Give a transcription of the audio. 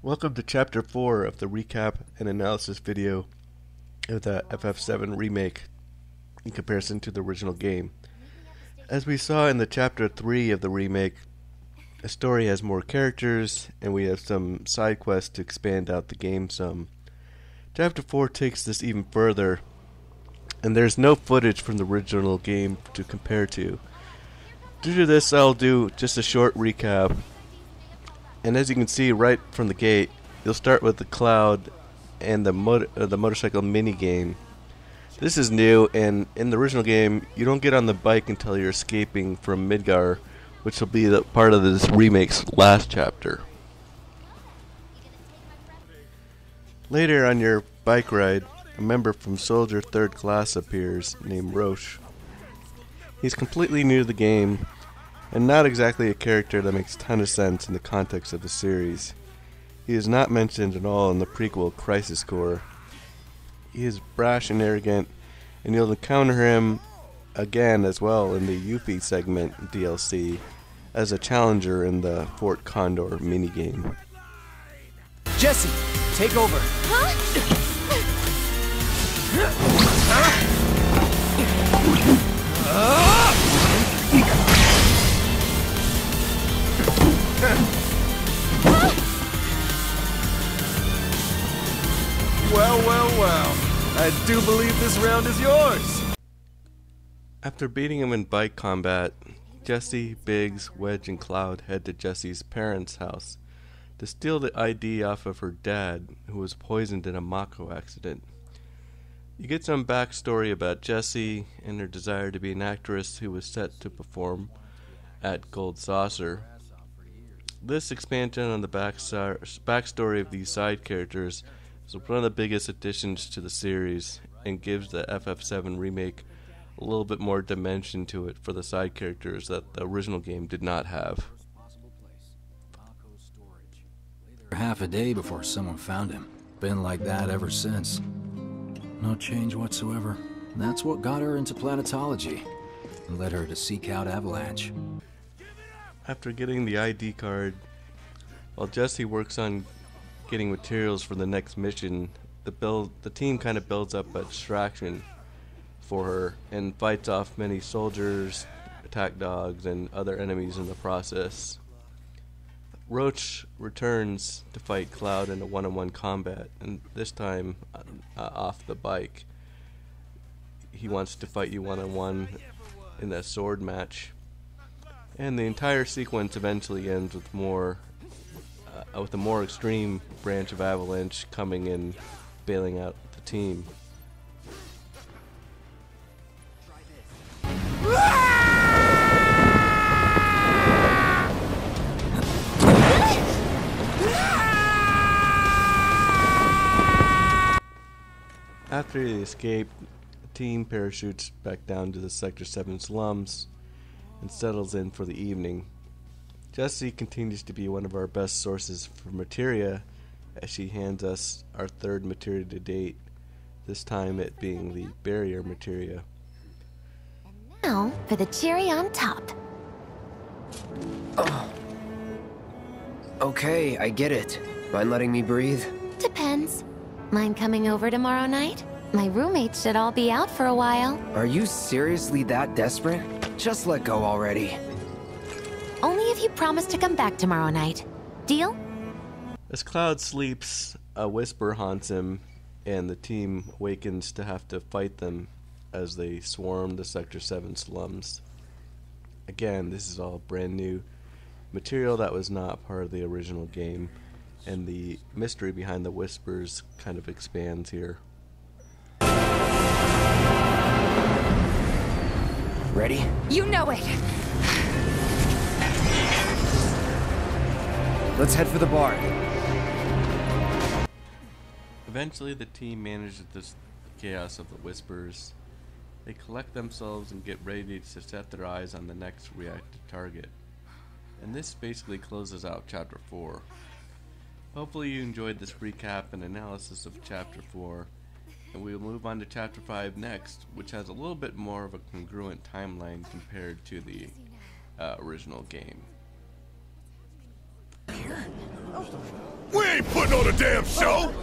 Welcome to Chapter 4 of the recap and analysis video of the FF7 Remake in comparison to the original game. As we saw in the Chapter 3 of the remake, the story has more characters and we have some side quests to expand out the game some. Chapter 4 takes this even further, and there's no footage from the original game to compare to. Due to this, I'll do just a short recap. And as you can see right from the gate, you'll start with the Cloud and the motorcycle mini game. This is new, and in the original game, you don't get on the bike until you're escaping from Midgar, which will be the part of this remake's last chapter. Later on your bike ride, a member from Soldier 3rd Class appears named Roche. He's completely new to the game, and not exactly a character that makes a ton of sense in the context of the series. He is not mentioned at all in the prequel Crisis Core. He is brash and arrogant, and you'll encounter him again as well in the Yuffie segment DLC as a challenger in the Fort Condor minigame. Jesse, take over. Well. I do believe this round is yours. After beating him in bike combat, Jesse, Biggs, Wedge, and Cloud head to Jesse's parents' house to steal the ID off of her dad, who was poisoned in a Mako accident. You get some backstory about Jessie and her desire to be an actress who was set to perform at Gold Saucer. This expansion on the backstory of these side characters is one of the biggest additions to the series and gives the FF7 remake a little bit more dimension to it for the side characters that the original game did not have. Half a day before someone found him. Been like that ever since. No change whatsoever. That's what got her into planetology and led her to seek out Avalanche. After getting the ID card, while Jesse works on getting materials for the next mission, the team kind of builds up a distraction for her and fights off many soldiers, attack dogs, and other enemies in the process. Roach returns to fight Cloud in a one-on-one combat, and this time off the bike. He wants to fight you one-on-one in a sword match. And the entire sequence eventually ends with a more extreme branch of Avalanche coming in, bailing out the team. After they escape, the team parachutes back down to the Sector 7 slums and settles in for the evening. Jessie continues to be one of our best sources for materia as she hands us our third materia to date, this time it being the barrier materia. Now for the cherry on top. Oh. Okay, I get it. Mind letting me breathe? Depends. Mind coming over tomorrow night? My roommates should all be out for a while. Are you seriously that desperate? Just let go already. Only if you promise to come back tomorrow night. Deal? As Cloud sleeps, a whisper haunts him, and the team awakens to have to fight them as they swarm the Sector 7 slums. Again, this is all brand new material that was not part of the original game, and the mystery behind the whispers kind of expands here. Ready? You know it! Let's head for the bar. Eventually the team manages the chaos of the whispers. They collect themselves and get ready to set their eyes on the next reactive target. And this basically closes out Chapter 4. Hopefully you enjoyed this recap and analysis of Chapter 4, and we will move on to Chapter 5 next, which has a little bit more of a congruent timeline compared to the original game. We ain't putting on a damn show!